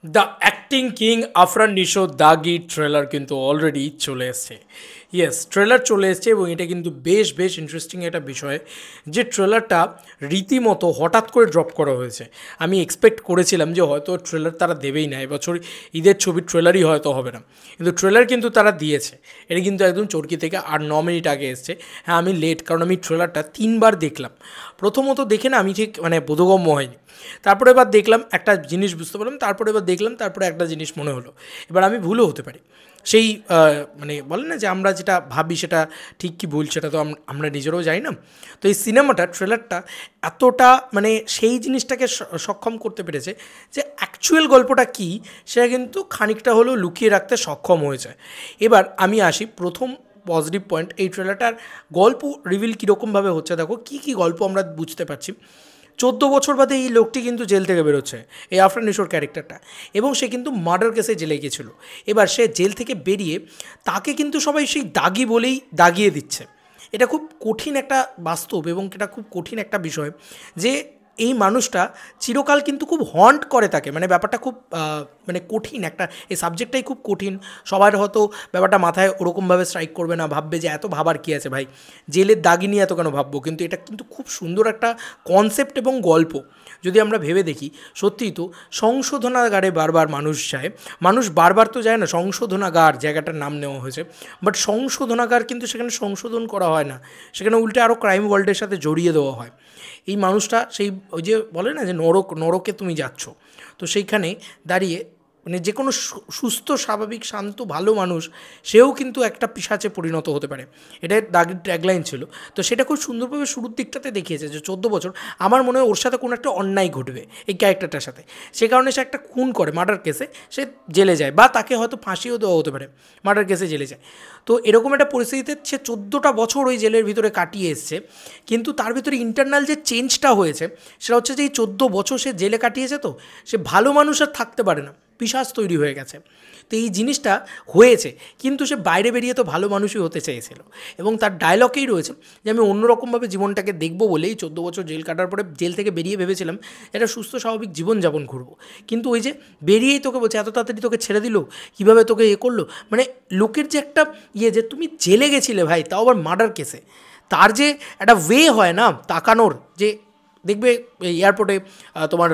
The acting king Afran Nisho Dagi trailer কিন্তু already চলে এসছে। ইয়েস, ট্রেলার চলে এসছে এবং এটা কিন্তু বেশ বেশ ইন্টারেস্টিং একটা বিষয় যে ট্রেলারটা রীতিমতো হঠাৎ করে ড্রপ করা হয়েছে। আমি এক্সপেক্ট করেছিলাম যে হয়তো ট্রেলার তারা দেবেই না, এবছর ঈদের ছবির ট্রেলারই হয়তো হবে না, কিন্তু ট্রেলার কিন্তু তারা দিয়েছে। এটা কিন্তু একদম চরকি থেকে 8-9 মিনিট আগে এসছে। হ্যাঁ, আমি লেট, কারণ আমি ট্রেলারটা 3বার দেখলাম। প্রথমত দেখে না আমি ঠিক বোধগম্য হয়নি, তারপরে এবার দেখলাম একটা জিনিস বুঝতে পারলাম, তারপরে এবার দেখলাম, তারপরে একটা জিনিস মনে হলো। এবার আমি ভুলও হতে পারি, সেই বলে না যে আমরা যেটা ভাবি সেটা ঠিক কি ভুল সেটা তো আমরা নিজেরাও জানি না। তো এই সিনেমাটা ট্রেলারটা এতটা সেই জিনিসটাকে সক্ষম করতে পেরেছে যে অ্যাকচুয়াল গল্পটা কী সেটা কিন্তু খানিকটা হলেও লুকিয়ে রাখতে সক্ষম হয়েছে। এবার আমি আসি প্রথম পজিটিভ পয়েন্ট, এই ট্রেলারটার গল্প রিভিল কীরকমভাবে হচ্ছে। দেখো কী কী গল্প আমরা বুঝতে পারছি। 14 বছর বাদে এই লোকটি কিন্তু জেল থেকে বেরোচ্ছে, এই আফরান নিশোর ক্যারেক্টারটা, এবং সে কিন্তু মার্ডার কেসে জেলে গিয়েছিল। এবার সে জেল থেকে বেরিয়ে তাকে কিন্তু সবাই সেই দাগি বলেই দাগিয়ে দিচ্ছে। এটা খুব কঠিন একটা বাস্তব এবং এটা খুব কঠিন একটা বিষয় যে এই মানুষটা চিরকাল কিন্তু খুব হন্ট করে তাকে, ব্যাপারটা খুব কঠিন একটা, এই সাবজেক্টটাই খুব কঠিন। সবার হয়তো ব্যাপারটা মাথায় ওরকমভাবে স্ট্রাইক করবে না, ভাববে যে এত ভাবার কী আছে ভাই, জেলের দাগি নিয়ে এত কেন ভাববো, কিন্তু এটা কিন্তু খুব সুন্দর একটা কনসেপ্ট এবং গল্প। যদি আমরা ভেবে দেখি, সত্যিই তো সংশোধনাগারে বারবার মানুষ যায়, মানুষ বারবার তো যায় না, সংশোধনাগার জায়গাটার নাম নেওয়া হয়েছে, বাট সংশোধনাগার কিন্তু সেখানে সংশোধন করা হয় না, সেখানে উল্টে আরও ক্রাইম ওয়ার্ল্ডের সাথে জড়িয়ে দেওয়া হয়। এই মানুষটা সেই ওই যে বলে না যে নরকে তুমি যাচ্ছ, তো সেইখানে দাঁড়িয়ে যে কোনো সুস্থ স্বাভাবিক শান্ত ভালো মানুষ সেও কিন্তু একটা পিশাচে পরিণত হতে পারে, এটাই দাগির ট্যাগলাইন ছিল। তো সেটা খুব সুন্দরভাবে শুরুর দিকটাতে দেখিয়েছে যে 14 বছর, আমার মনে হয় ওর সাথে কোনো একটা অন্যায় ঘটবে এই ক্যারেক্টারটার সাথে, সে কারণে সে একটা খুন করে মার্ডার কেসে, সে জেলে যায় বা তাকে হয়তো ফাঁসিও দেওয়া হতে পারে, মার্ডার কেসে জেলে যায়। তো এরকম একটা পরিস্থিতিতে সে 14টা বছর ওই জেলের ভিতরে কাটিয়ে এসছে, কিন্তু তার ভিতরে ইন্টারনাল যে চেঞ্জটা হয়েছে সেটা হচ্ছে যে এই 14 বছর সে জেলে কাটিয়েছে, তো সে ভালো মানুষ আর থাকতে পারে না, পিশাচ তৈরি হয়ে গেছে। তো এই জিনিসটা হয়েছে, কিন্তু সে বাইরে বেরিয়ে তো ভালো মানুষই হতে চেয়েছিল, এবং তার ডায়লগেই রয়েছে যে আমি অন্যরকমভাবে জীবনটাকে দেখবো বলেই 14 বছর জেল কাটার পরে জেল থেকে বেরিয়ে ভেবেছিলাম একটা সুস্থ স্বাভাবিক জীবনযাপন করবো, কিন্তু ওই যে বেরিয়েই তোকে বলছে এত তাড়াতাড়ি তোকে ছেড়ে দিল, কীভাবে তোকে করলো, লোকের যে একটা যে তুমি জেলে গেছিলে ভাই, তাও আবার মার্ডার কেসে, তার যে একটা ওয়ে হয় না তাকানোর, যে দেখবে এয়ারপোর্টে তোমার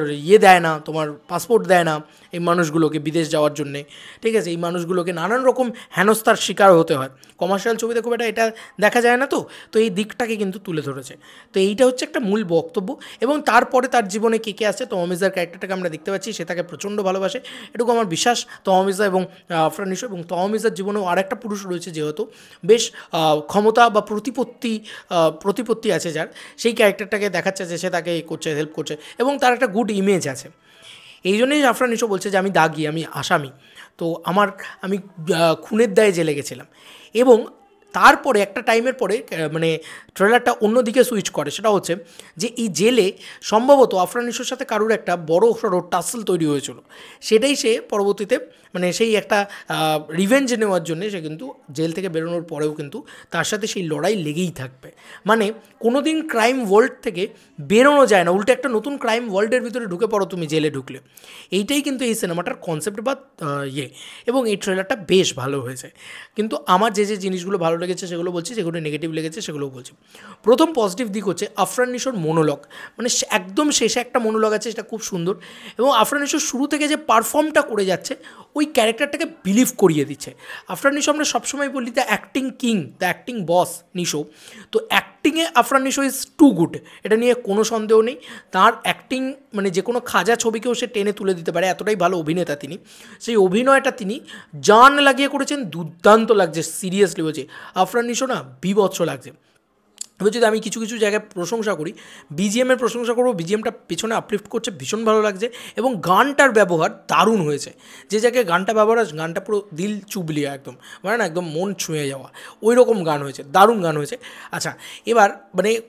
দেয় না, তোমার পাসপোর্ট দেয় না এই মানুষগুলোকে বিদেশ যাওয়ার জন্যে, ঠিক আছে, এই মানুষগুলোকে নানান রকম হেনস্থার শিকার হতে হয়, কমার্শিয়াল ছবিতে খুব এটা দেখা যায় না। তো এই দিকটাকে কিন্তু তুলে ধরেছে। তো এইটা হচ্ছে একটা মূল বক্তব্য, এবং তারপরে তার জীবনে কে কে আসছে, তহমিজার ক্যারেক্টারটাকে আমরা দেখতে পাচ্ছি, সে তাকে প্রচণ্ড ভালোবাসে, এটুকু আমার বিশ্বাস। তহমিজা এবং আফরান নিশো, এবং তহমিজার জীবনেও আর একটা পুরুষ রয়েছে যেহেতু বেশ ক্ষমতা বা প্রতিপত্তি আছে যার, সেই ক্যারেক্টারটাকে দেখাচ্ছে যে সে তাকে করছে, হেল্প করছে, এবং তার একটা গুড ইমেজ আছে। এই জন্যই আফরান নিশো বলছে যে আমি দাগি, আমি আসামি, তো আমি খুনের দায়ে জেলে গেছিলাম। এবং তারপরে একটা টাইমের পরে ট্রেলারটা অন্যদিকে সুইচ করে, সেটা হচ্ছে যে এই জেলে সম্ভবত আফরান নিশোর সাথে কারোর একটা বড় সড়ো টাসল তৈরি হয়েছিল, সেটাই সে পরবর্তীতে সেই একটা রিভেঞ্জ নেওয়ার জন্য সে কিন্তু জেল থেকে বেরোনোর পরেও কিন্তু তার সাথে সেই লড়াই লেগেই থাকবে। কোনো দিন ক্রাইম ওয়ার্ল্ড থেকে বেরোনো যায় না, উল্টে একটা নতুন ক্রাইম ওয়ার্ল্ডের ভিতরে ঢুকে পড়ো তুমি জেলে ঢুকলে, এইটাই কিন্তু এই সিনেমাটার কনসেপ্ট বা এবং এই ট্রেলারটা বেশ ভালো হয়েছে। কিন্তু আমার যে যে জিনিসগুলো ভালো লেগেছে সেগুলো বলছি, যেগুলো নেগেটিভ লেগেছে সেগুলোও বলছি। প্রথম পজিটিভ দিক হচ্ছে আফরান নিশোর মনোলগ, একদম শেষে একটা মনোলগ আছে, সেটা খুব সুন্দর, এবং আফরান নিশো শুরু থেকে যে পারফর্মটা করে যাচ্ছে ওই ক্যারেক্টারটাকে বিলিভ করিয়ে দিচ্ছে। আফরান নিশো আমরা সবসময় বলি the acting king, the acting boss Nisho, তো অ্যাক্টিংয়ে Afran Nisho is too good, এটা নিয়ে কোনো সন্দেহ নেই। তার অ্যাক্টিং যে কোনো খাজা ছবিকেও সে টেনে তুলে দিতে পারে, এতটাই ভালো অভিনেতা তিনি। সেই অভিনয়টা তিনি জান লাগিয়ে করেছেন, দুর্দান্ত লাগছে, সিরিয়াসলি বলছি। আফরান নিশো না বীভৎস লাগছে। এবার যদি আমি কিছু কিছু জায়গায় প্রশংসা করি, বিজিএমের প্রশংসা করবো, বিজিএমটা পেছনে আপলিফ্ট করছে, ভীষণ ভালো লাগছে, এবং গানটার ব্যবহার দারুণ হয়েছে। যে জায়গায় গানটা ব্যবহার আছে, গানটা পুরো দিল চুবলিয়া একদম, না একদম মন ছুঁয়ে যাওয়া ওই রকম গান হয়েছে, দারুণ গান হয়েছে। আচ্ছা, এবার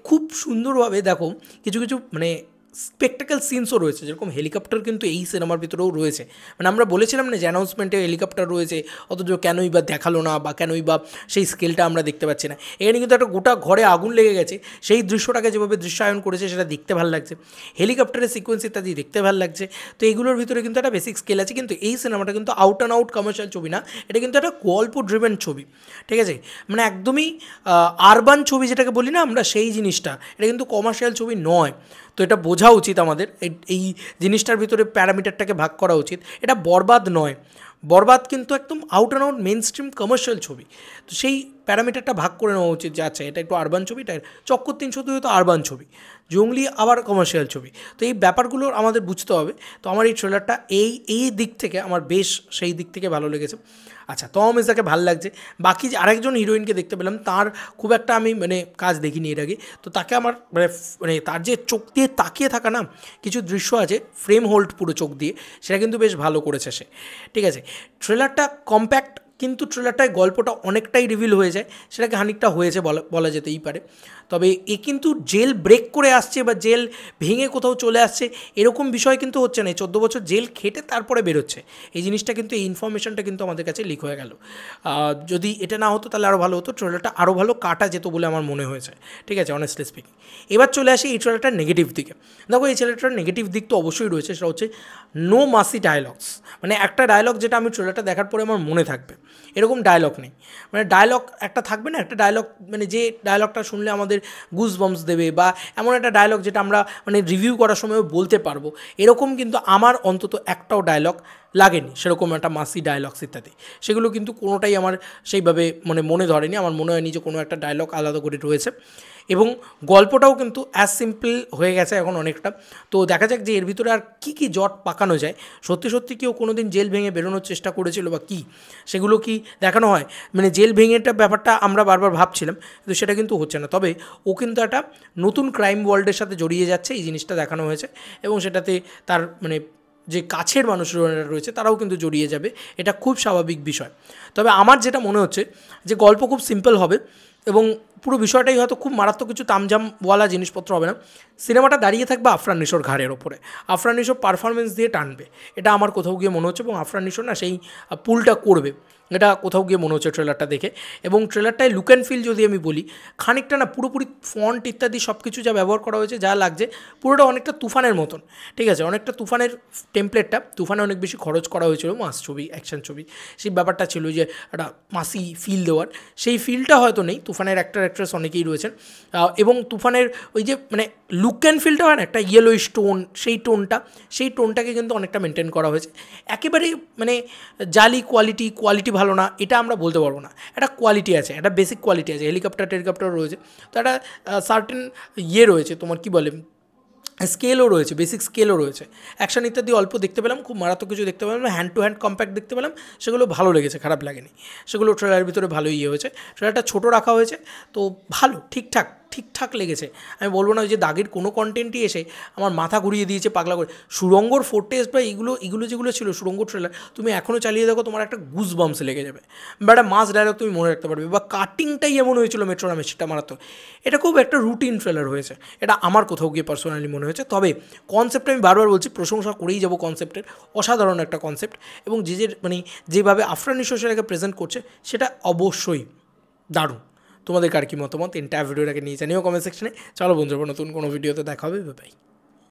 খুব সুন্দরভাবে দেখো কিছু কিছু স্পেকটাকেল সিনসও রয়েছে, যেরকম হেলিকপ্টার কিন্তু এই সিনেমার ভিতরেও রয়েছে। মানে আমরা বলেছিলাম না যে অ্যানাউন্সমেন্টে হেলিকপ্টার রয়েছে, অথচ কেনই বা দেখালো না বা কেনই বা সেই স্কেলটা আমরা দেখতে পাচ্ছি না। এখানে কিন্তু একটা গোটা ঘরে আগুন লেগে গেছে, সেই দৃশ্যটাকে যেভাবে দৃশ্যায়ন করেছে সেটা দেখতে ভালো লাগছে, হেলিকপ্টারের সিকোয়েন্স ইত্যাদি দেখতে ভালো লাগছে। তো এইগুলোর ভিতরে কিন্তু একটা বেসিক স্কেল আছে, কিন্তু এই সিনেমাটা কিন্তু আউট অ্যান্ড আউট কমার্শিয়াল ছবি না, এটা কিন্তু একটা গল্প ড্রিভেন ছবি, ঠিক আছে? মানে একদমই আরবান ছবি যেটাকে বলি না আমরা, সেই জিনিসটা, এটা কিন্তু কমার্শিয়াল ছবি নয়। তো এটা বোঝা উচিত আমাদের, এই জিনিসটার ভিতরে প্যারামিটারটাকে ভাগ করা উচিত। এটা বরবাদ নয়, বরবাদ কিন্তু একদম out and out mainstream commercial ছবি। তো সেই প্যারামিটারটা ভাগ করে নেওয়া উচিত যে আচ্ছা এটা একটু আরবান ছবি, এটা চক্কর 302 হয়তো আরবান ছবি, জঙ্গলি আবার কমার্শিয়াল ছবি। তো এই ব্যাপারগুলো আমাদের বুঝতে হবে। তো আমার এই ট্রেলারটা এই দিক থেকে আমার বেশ সেই দিক থেকে ভালো লেগেছে। আচ্ছা, তমাম ইসাকে ভালো লাগছে। বাকি যে আরেকজন হিরোইনকে দেখতে পেলাম, তার খুব একটা আমি মানে কাজ দেখিনি এর আগে। তো তাকে আমার মানে তার যে চোখ দিয়ে তাকিয়ে থাকা না কিছু দৃশ্য আছে, ফ্রেম হোল্ড পুরো চোখ দিয়ে, সেটা কিন্তু বেশ ভালো করেছে সে, ঠিক আছে? ট্রেলারটা কম্প্যাক্ট, কিন্তু ট্রেলারটায় গল্পটা অনেকটাই রিভিল হয়ে যায়, সেটাকে খানিকটা হয়েছে বলা যেতেই পারে। তবে এ কিন্তু জেল ব্রেক করে আসছে বা জেল ভেঙে কোথাও চলে আসছে এরকম বিষয় কিন্তু হচ্ছে না। 14 বছর জেল খেটে তারপরে বেরোচ্ছে, এই জিনিসটা কিন্তু, এই ইনফরমেশনটা কিন্তু আমাদের কাছে লিক হয়ে গেল। যদি এটা না হতো তাহলে আরও ভালো হতো, ট্রেলারটা আরও ভালো কাটা যেত বলে আমার মনে হয়েছে, ঠিক আছে, অনেস্টলি স্পিকিং। এবার চলে আসি এই ট্রেলারটার নেগেটিভ দিকে। দেখো, এই ট্রেলারটার নেগেটিভ দিক তো অবশ্যই রয়েছে, সেটা হচ্ছে নো মাসি ডায়লগস। মানে একটা ডায়লগ যেটা আমি ট্রেলারটা দেখার পরে আমার মনে থাকবে, এরকম ডায়লগ নেই। মানে ডায়লগ একটা থাকবে না, একটা ডায়লগ মানে যে ডায়লগটা শুনলে আমাদের গুজবাম্পস দেবে, বা এমন একটা ডায়লগ যেটা আমরা মানে রিভিউ করার সময়ও বলতে পারবো, এরকম কিন্তু আমার অন্তত একটাও ডায়লগ লাগেনি, সেরকম একটা মাসি ডায়লগস ইত্যাদি। সেগুলো কিন্তু কোনোটাই আমার সেইভাবে মানে মনে ধরেনি, আমার মনে হয়নি যে কোনো একটা ডায়লগ আলাদা করে রয়েছে। এবং গল্পটাও কিন্তু অ্যাজ সিম্পল হয়ে গেছে এখন অনেকটা। তো দেখা যাক যে এর ভিতরে আর কী জট পাকানো যায়। সত্যি সত্যি কেউ কোনো দিন জেল ভেঙে বেরোনোর চেষ্টা করেছিল বা কী, সেগুলো কি দেখানো হয়? মানে জেল ভেঙেটা ব্যাপারটা আমরা বারবার ভাবছিলাম, কিন্তু সেটা কিন্তু হচ্ছে না। তবে ও কিন্তু একটা নতুন ক্রাইম ওয়ার্ল্ডের সাথে জড়িয়ে যাচ্ছে, এই জিনিসটা দেখানো হয়েছে। এবং সেটাতে তার মানে যে কাছের মানুষরা রয়েছে তারাও কিন্তু জড়িয়ে যাবে, এটা খুব স্বাভাবিক বিষয়। তবে আমার যেটা মনে হচ্ছে যে গল্প খুব সিম্পল হবে, এবং পুরো বিষয়টাই হয়তো খুব মারাত্মক কিছু তামঝামওয়ালা জিনিসপত্র হবে না। সিনেমাটা দাঁড়িয়ে থাকবে আফরান নিশোর ঘাড়ের ওপরে, আফরান নিশো পারফরমেন্স দিয়ে টানবে, এটা আমার কোথাও গিয়ে মনে হচ্ছে। এবং আফরান নিশো না সেই পুলটা করবে, এটা কোথাও গিয়ে মনে হচ্ছে ট্রেলারটা দেখে। এবং ট্রেলারটায় লুক অ্যান্ড ফিল যদি আমি বলি, খানিকটা না পুরোপুরি ফন্ট ইত্যাদি সব কিছু যা ব্যবহার করা হয়েছে, যা লাগছে, পুরোটা অনেকটা তুফানের মতন, ঠিক আছে? অনেকটা তুফানের টেমপ্লেটটা, তুফানে অনেক বেশি খরচ করা হয়েছিল মাস ছবি, অ্যাকশন ছবি, সেই ব্যাপারটা ছিল যে একটা মাসি ফিল দেওয়ার, সেই ফিলটা হয়তো নেই। তুফানের অ্যাক্ট্রেস অনেকেই রয়েছেন, এবং তুফানের ওই যে মানে লুক অ্যান্ড ফিলটা হয় না একটা ইয়েলোইশ টোন, সেই টোনটাকে কিন্তু অনেকটা মেনটেন করা হয়েছে। একেবারেই মানে জালি কোয়ালিটি ভালো না এটা আমরা বলতে পারবো না, একটা কোয়ালিটি আছে, একটা বেসিক কোয়ালিটি আছে। হেলিকপ্টার রয়েছে, তো একটা সার্টেন রয়েছে, তোমার কি বলে, স্কেলও রয়েছে, বেসিক স্কেলও রয়েছে। অ্যাকশন ইত্যাদি অল্প দেখতে পেলাম, খুব মারাত্মক কিছু দেখতে পেলাম, হ্যান্ড টু হ্যান্ড কম্প্যাক্ট দেখতে পেলাম, সেগুলো ভালো লেগেছে, খারাপ লাগেনি। সেগুলো ট্রেলারের ভিতরে ভালো হয়েছে। ট্রেলারটা ছোটো রাখা হয়েছে, তো ভালো, ঠিকঠাক লেগেছে। আমি বলবো না যে দাগের কোনো কন্টেন্টই এসে আমার মাথা ঘুরিয়ে দিয়েছে পাগলা করে। সুড়ঙ্গর ফোরটেস্ট বা এগুলো যেগুলো ছিল সুড়ঙ্গ ট্রেলার, তুমি এখনও চালিয়ে দেখো, তোমার একটা গুজ বাম্পস লেগে যাবে, বা একটা মাস ডায়লগ তুমি মনে রাখতে পারবে, বা কাটিংটাই এমন হয়েছিল মেট্রো নামে, সেটা মারাত্মক। এটা খুব একটা রুটিন ট্রেলার হয়েছে, এটা আমার কোথাও গিয়ে পার্সোনালি মনে হয়েছে। তবে কনসেপ্ট আমি বারবার বলছি, প্রশংসা করেই যাবো কনসেপ্টের, অসাধারণ একটা কনসেপ্ট। এবং মানে যেভাবে আফরান নিশো সেটাকে প্রেজেন্ট করছে, সেটা অবশ্যই দারুণ। তোমাদের কার কি মতামত এন্টায়ার ভিডিওটাকে নিয়ে জানিও কমেন্ট সেকশনে। চলো বন্ধুরা, নতুন কোনো ভিডিওতে দেখা হবে, বাই।